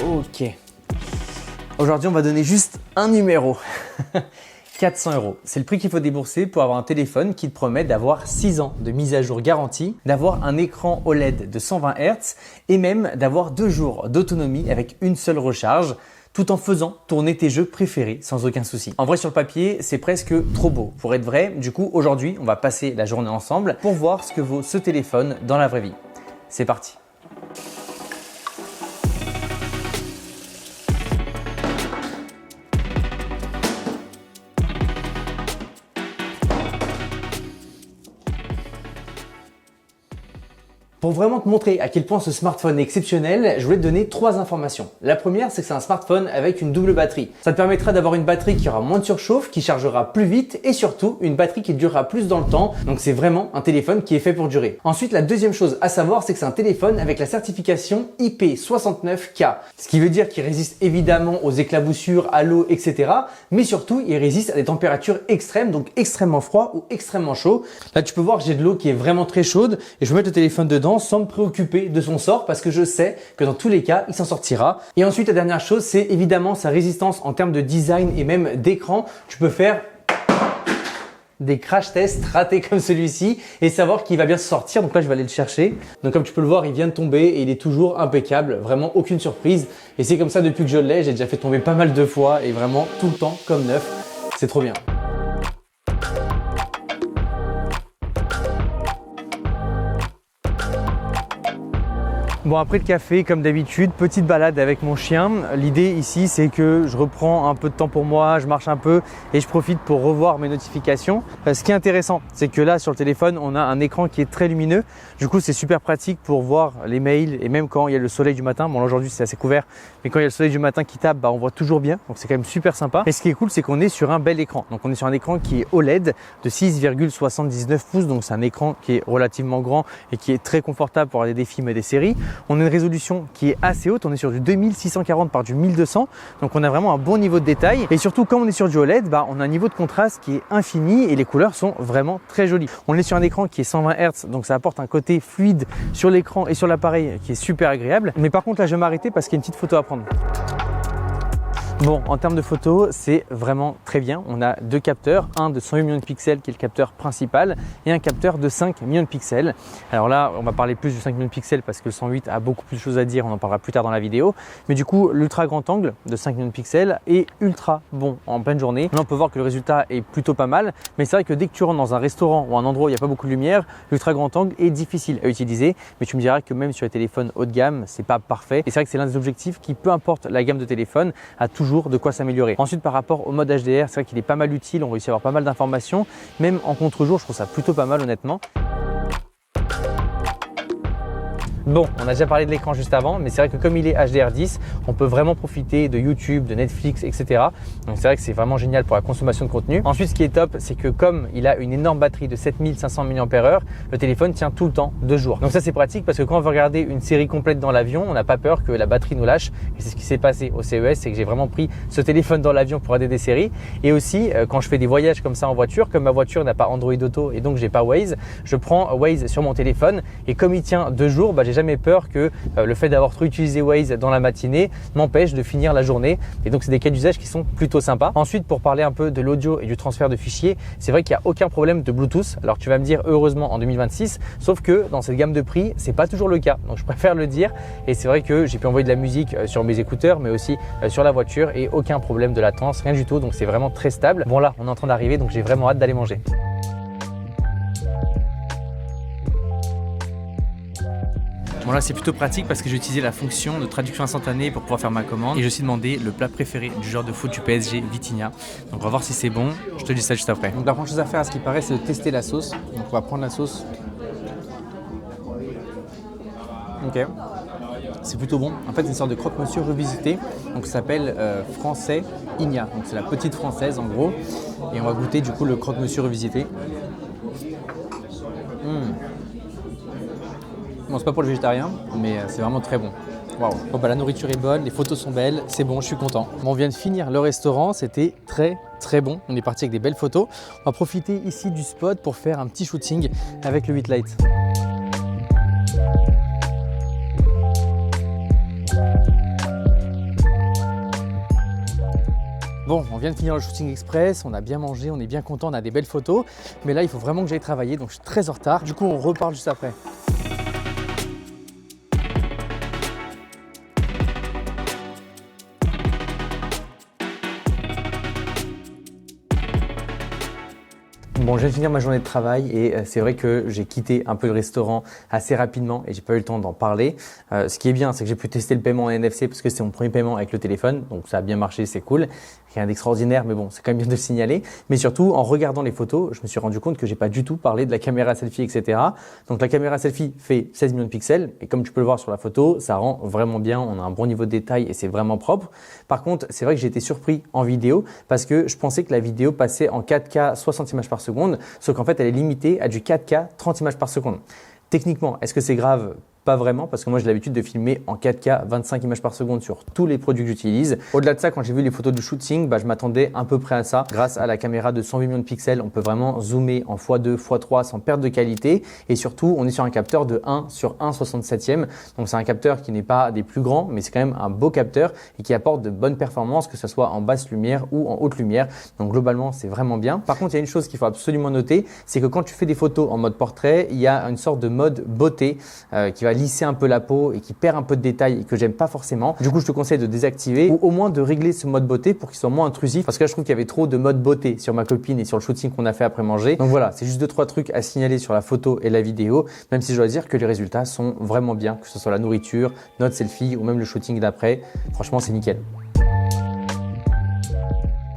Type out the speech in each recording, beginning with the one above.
Ok. Aujourd'hui, on va donner juste un numéro. 400 €. C'est le prix qu'il faut débourser pour avoir un téléphone qui te promet d'avoir 6 ans de mise à jour garantie, d'avoir un écran OLED de 120 Hz et même d'avoir 2 jours d'autonomie avec une seule recharge, tout en faisant tourner tes jeux préférés sans aucun souci. En vrai, sur le papier, c'est presque trop beau pour être vrai. Du coup, aujourd'hui, on va passer la journée ensemble pour voir ce que vaut ce téléphone dans la vraie vie. C'est parti. Pour vraiment te montrer à quel point ce smartphone est exceptionnel, je voulais te donner 3 informations. La première, c'est que c'est un smartphone avec une double batterie. Ça te permettra d'avoir une batterie qui aura moins de surchauffe, qui chargera plus vite et surtout une batterie qui durera plus dans le temps. Donc c'est vraiment un téléphone qui est fait pour durer. Ensuite, la deuxième chose à savoir, c'est que c'est un téléphone avec la certification IP69K. Ce qui veut dire qu'il résiste évidemment aux éclaboussures, à l'eau, etc. Mais surtout, il résiste à des températures extrêmes, donc extrêmement froid ou extrêmement chaud. Là, tu peux voir que j'ai de l'eau qui est vraiment très chaude et je vais mettre le téléphone dedans sans me préoccuper de son sort parce que je sais que dans tous les cas, il s'en sortira. Et ensuite, la dernière chose, c'est évidemment sa résistance en termes de design et même d'écran. Tu peux faire des crash tests ratés comme celui-ci et savoir qu'il va bien se sortir. Donc là, je vais aller le chercher. Donc comme tu peux le voir, il vient de tomber et il est toujours impeccable. Vraiment aucune surprise. Et c'est comme ça depuis que je l'ai. J'ai déjà fait tomber pas mal de fois et vraiment tout le temps comme neuf. C'est trop bien. Bon, après le café, comme d'habitude, petite balade avec mon chien. L'idée ici, c'est que je reprends un peu de temps pour moi, je marche un peu et je profite pour revoir mes notifications. Ce qui est intéressant, c'est que là, sur le téléphone, on a un écran qui est très lumineux. Du coup, c'est super pratique pour voir les mails et même quand il y a le soleil du matin. Bon, là, aujourd'hui, c'est assez couvert, mais quand il y a le soleil du matin qui tape, on voit toujours bien. Donc, c'est quand même super sympa. Et ce qui est cool, c'est qu'on est sur un bel écran. Donc, on est sur un écran qui est OLED de 6,79 pouces. Donc, c'est un écran qui est relativement grand et qui est très confortable pour regarder des films et des séries. On a une résolution qui est assez haute, on est sur du 2640 par du 1200, donc on a vraiment un bon niveau de détail. Et surtout, comme on est sur du OLED, on a un niveau de contraste qui est infini et les couleurs sont vraiment très jolies. On est sur un écran qui est 120 Hz, donc ça apporte un côté fluide sur l'écran et sur l'appareil qui est super agréable. Mais par contre, là, je vais m'arrêter parce qu'il y a une petite photo à prendre. Bon, en termes de photos, c'est vraiment très bien. On a 2 capteurs, un de 108 millions de pixels qui est le capteur principal et un capteur de 5 millions de pixels. Alors là, on va parler plus du 5 millions de pixels parce que le 108 a beaucoup plus de choses à dire, on en parlera plus tard dans la vidéo. Mais du coup, l'ultra grand angle de 5 millions de pixels est ultra bon en pleine journée. Là, on peut voir que le résultat est plutôt pas mal, mais c'est vrai que dès que tu rentres dans un restaurant ou un endroit où il n'y a pas beaucoup de lumière, l'ultra grand angle est difficile à utiliser. Mais tu me diras que même sur les téléphones haut de gamme, c'est pas parfait. Et c'est vrai que c'est l'un des objectifs qui, peu importe la gamme de téléphone, a toujours de quoi s'améliorer. Ensuite, par rapport au mode HDR, c'est vrai qu'il est pas mal utile, on réussit à avoir pas mal d'informations. Même en contre-jour, je trouve ça plutôt pas mal honnêtement. Bon, on a déjà parlé de l'écran juste avant, mais c'est vrai que comme il est HDR10, on peut vraiment profiter de YouTube, de Netflix, etc. Donc c'est vrai que c'est vraiment génial pour la consommation de contenu. Ensuite, ce qui est top, c'est que comme il a une énorme batterie de 7500 mAh, le téléphone tient tout le temps 2 jours. Donc ça, c'est pratique parce que quand on veut regarder une série complète dans l'avion, on n'a pas peur que la batterie nous lâche. Et c'est ce qui s'est passé au CES, c'est que j'ai vraiment pris ce téléphone dans l'avion pour regarder des séries. Et aussi, quand je fais des voyages comme ça en voiture, comme ma voiture n'a pas Android Auto et donc j'ai pas Waze, je prends Waze sur mon téléphone et comme il tient 2 jours, j'ai jamais peur que le fait d'avoir trop utilisé Waze dans la matinée m'empêche de finir la journée. Et donc, c'est des cas d'usage qui sont plutôt sympas. Ensuite, pour parler un peu de l'audio et du transfert de fichiers, c'est vrai qu'il n'y a aucun problème de Bluetooth. Alors, tu vas me dire heureusement en 2026, sauf que dans cette gamme de prix, c'est pas toujours le cas. Donc, je préfère le dire. Et c'est vrai que j'ai pu envoyer de la musique sur mes écouteurs, mais aussi sur la voiture et aucun problème de latence, rien du tout. Donc, c'est vraiment très stable. Bon, là, on est en train d'arriver, donc j'ai vraiment hâte d'aller manger. Bon là c'est plutôt pratique parce que j'ai utilisé la fonction de traduction instantanée pour pouvoir faire ma commande et j'ai aussi demandé le plat préféré du joueur de foot du PSG, Vitinha. Donc on va voir si c'est bon, je te dis ça juste après. Donc la première chose à faire à ce qui paraît c'est de tester la sauce. Donc on va prendre la sauce. Ok, c'est plutôt bon. En fait c'est une sorte de croque-monsieur revisité. Donc ça s'appelle français Igna. Donc c'est la petite française en gros. Et on va goûter du coup le croque-monsieur revisité. Bon, c'est pas pour le végétarien, mais c'est vraiment très bon. Waouh. Bon, la nourriture est bonne, les photos sont belles, c'est bon, je suis content. Bon, on vient de finir le restaurant, c'était très bon. On est parti avec des belles photos. On va profiter ici du spot pour faire un petit shooting avec le 8 Lite. Bon, on vient de finir le shooting express, on a bien mangé, on est bien content, on a des belles photos. Mais là, il faut vraiment que j'aille travailler, donc je suis très en retard. Du coup, on reparle juste après. Bon, je viens de finir ma journée de travail et c'est vrai que j'ai quitté un peu le restaurant assez rapidement et j'ai pas eu le temps d'en parler. Ce qui est bien, c'est que j'ai pu tester le paiement en NFC parce que c'est mon premier paiement avec le téléphone, donc ça a bien marché, c'est cool. Rien d'extraordinaire, mais bon, c'est quand même bien de le signaler. Mais surtout, en regardant les photos, je me suis rendu compte que j'ai pas du tout parlé de la caméra selfie, etc. Donc la caméra selfie fait 16 millions de pixels et comme tu peux le voir sur la photo, ça rend vraiment bien. On a un bon niveau de détail et c'est vraiment propre. Par contre, c'est vrai que j'ai été surpris en vidéo parce que je pensais que la vidéo passait en 4K 60 images par seconde, sauf qu'en fait, elle est limitée à du 4K 30 images par seconde. Techniquement, est-ce que c'est grave ? Pas vraiment, parce que moi j'ai l'habitude de filmer en 4K 25 images par seconde sur tous les produits que j'utilise. Au-delà de ça, quand j'ai vu les photos du shooting, je m'attendais à peu près à ça. Grâce à la caméra de 108 millions de pixels, on peut vraiment zoomer en x2, x3 sans perte de qualité. Et surtout, on est sur un capteur de 1 sur 1/67e. Donc c'est un capteur qui n'est pas des plus grands, mais c'est quand même un beau capteur et qui apporte de bonnes performances, que ce soit en basse lumière ou en haute lumière. Donc globalement, c'est vraiment bien. Par contre, il y a une chose qu'il faut absolument noter, c'est que quand tu fais des photos en mode portrait, il y a une sorte de mode beauté qui va lisser un peu la peau et qui perd un peu de détails et que j'aime pas forcément. Du coup, je te conseille de désactiver ou au moins de régler ce mode beauté pour qu'il soit moins intrusif parce que là, je trouve qu'il y avait trop de mode beauté sur ma copine et sur le shooting qu'on a fait après manger. Donc voilà, c'est juste 2-3 trucs à signaler sur la photo et la vidéo, même si je dois dire que les résultats sont vraiment bien, que ce soit la nourriture, notre selfie ou même le shooting d'après. Franchement, c'est nickel.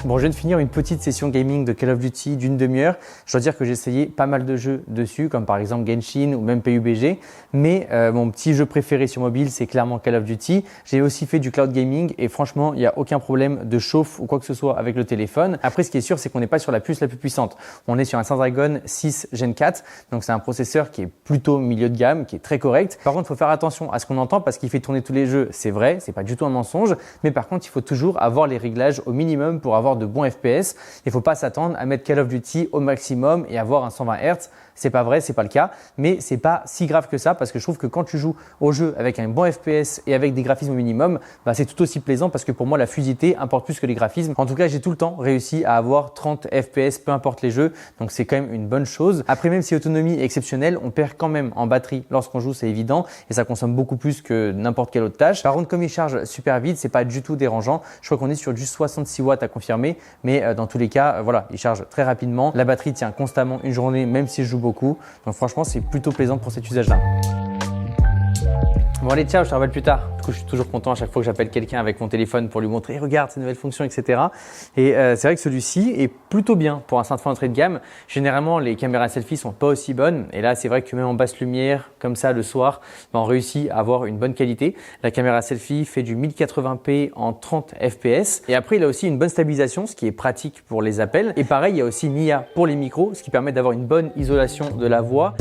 Bon, je viens de finir une petite session gaming de Call of Duty d'une demi-heure. Je dois dire que j'ai essayé pas mal de jeux dessus, comme par exemple Genshin ou même PUBG. Mais mon petit jeu préféré sur mobile, c'est clairement Call of Duty. J'ai aussi fait du cloud gaming et franchement, il n'y a aucun problème de chauffe ou quoi que ce soit avec le téléphone. Après, ce qui est sûr, c'est qu'on n'est pas sur la puce la plus puissante. On est sur un Snapdragon 6 Gen 4. Donc, c'est un processeur qui est plutôt milieu de gamme, qui est très correct. Par contre, il faut faire attention à ce qu'on entend parce qu'il fait tourner tous les jeux. C'est vrai, c'est pas du tout un mensonge. Mais par contre, il faut toujours avoir les réglages au minimum pour avoir de bons FPS. Il ne faut pas s'attendre à mettre Call of Duty au maximum et avoir un 120 Hz. C'est pas vrai, c'est pas le cas, mais c'est pas si grave que ça parce que je trouve que quand tu joues au jeu avec un bon FPS et avec des graphismes au minimum, c'est tout aussi plaisant parce que pour moi la fluidité importe plus que les graphismes. En tout cas, j'ai tout le temps réussi à avoir 30 FPS peu importe les jeux, donc c'est quand même une bonne chose. Après, même si l'autonomie est exceptionnelle, on perd quand même en batterie lorsqu'on joue, c'est évident, et ça consomme beaucoup plus que n'importe quelle autre tâche. Par contre, comme il charge super vite, c'est pas du tout dérangeant. Je crois qu'on est sur juste 66 watts à confirmer, mais dans tous les cas, voilà, il charge très rapidement. La batterie tient constamment une journée, même si je joue beaucoup. Donc franchement, c'est plutôt plaisant pour cet usage-là. Bon allez, ciao, je te rappelle plus tard. Du coup, je suis toujours content à chaque fois que j'appelle quelqu'un avec mon téléphone pour lui montrer, regarde ces nouvelles fonctions, etc. Et c'est vrai que celui-ci est plutôt bien pour un smartphone entrée de gamme. Généralement, les caméras selfie sont pas aussi bonnes. Et là, c'est vrai que même en basse lumière, comme ça, le soir, on réussit à avoir une bonne qualité. La caméra selfie fait du 1080p en 30 fps. Et après, il a aussi une bonne stabilisation, ce qui est pratique pour les appels. Et pareil, il y a aussi Mia pour les micros, ce qui permet d'avoir une bonne isolation de la voix.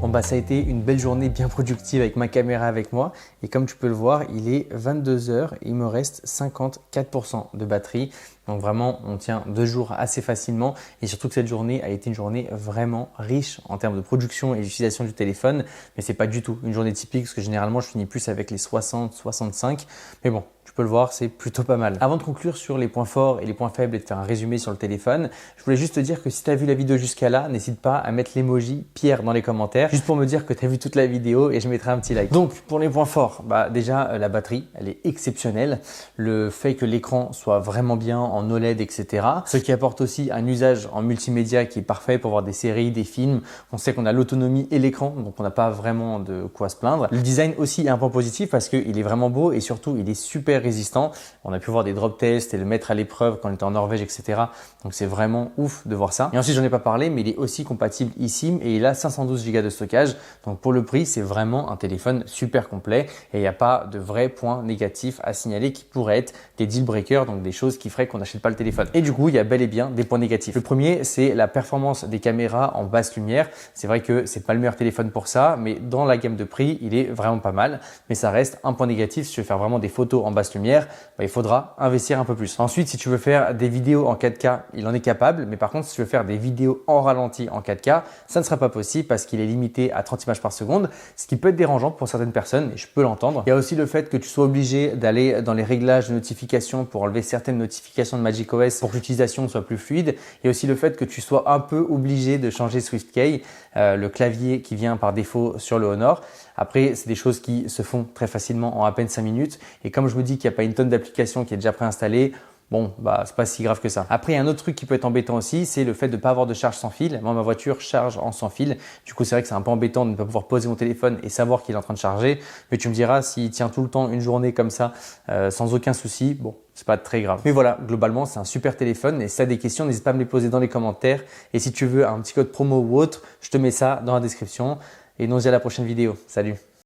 Bon ça a été une belle journée bien productive avec ma caméra avec moi et comme tu peux le voir, il est 22h et il me reste 54% de batterie. Donc vraiment, on tient 2 jours assez facilement et surtout que cette journée a été une journée vraiment riche en termes de production et d'utilisation du téléphone. Mais c'est pas du tout une journée typique parce que généralement, je finis plus avec les 60, 65. Mais bon, tu peux le voir, c'est plutôt pas mal. Avant de conclure sur les points forts et les points faibles et de faire un résumé sur le téléphone, je voulais juste te dire que si tu as vu la vidéo jusqu'à là, n'hésite pas à mettre l'emoji Pierre dans les commentaires, juste pour me dire que tu as vu toute la vidéo et je mettrai un petit like. Donc, pour les points forts, déjà la batterie, elle est exceptionnelle. Le fait que l'écran soit vraiment bien en OLED, etc. Ce qui apporte aussi un usage en multimédia qui est parfait pour voir des séries, des films. On sait qu'on a l'autonomie et l'écran, donc on n'a pas vraiment de quoi se plaindre. Le design aussi est un point positif parce qu'il est vraiment beau et surtout, il est super résistant. On a pu voir des drop tests et le mettre à l'épreuve quand on était en Norvège, etc. Donc c'est vraiment ouf de voir ça. Et ensuite, j'en ai pas parlé, mais il est aussi compatible eSIM et il a 512 Go de stockage. Donc pour le prix, c'est vraiment un téléphone super complet et il n'y a pas de vrais points négatifs à signaler qui pourraient être des deal breakers, donc des choses qui feraient qu'on n'achète pas le téléphone. Et du coup, il y a bel et bien des points négatifs. Le premier, c'est la performance des caméras en basse lumière. C'est vrai que c'est pas le meilleur téléphone pour ça, mais dans la gamme de prix, il est vraiment pas mal. Mais ça reste un point négatif si tu veux faire vraiment des photos en basse lumière, il faudra investir un peu plus. Ensuite, si tu veux faire des vidéos en 4K, il en est capable. Mais par contre, si tu veux faire des vidéos en ralenti en 4K, ça ne sera pas possible parce qu'il est limité à 30 images par seconde, ce qui peut être dérangeant pour certaines personnes et je peux l'entendre. Il y a aussi le fait que tu sois obligé d'aller dans les réglages de notification pour enlever certaines notifications de macOS pour que l'utilisation soit plus fluide. Il y a aussi le fait que tu sois un peu obligé de changer SwiftKey, le clavier qui vient par défaut sur le Honor. Après, c'est des choses qui se font très facilement en à peine 5 minutes. Et comme je me dis qu'il n'y a pas une tonne d'applications qui est déjà préinstallée, bon, c'est pas si grave que ça. Après, il y a un autre truc qui peut être embêtant aussi, c'est le fait de ne pas avoir de charge sans fil. Moi, ma voiture charge en sans fil. Du coup, c'est vrai que c'est un peu embêtant de ne pas pouvoir poser mon téléphone et savoir qu'il est en train de charger. Mais tu me diras, s'il tient tout le temps une journée comme ça, sans aucun souci, bon, c'est pas très grave. Mais voilà, globalement, c'est un super téléphone. Et si tu as des questions, n'hésite pas à me les poser dans les commentaires. Et si tu veux un petit code promo ou autre, je te mets ça dans la description. Et nous, on se dit à la prochaine vidéo. Salut!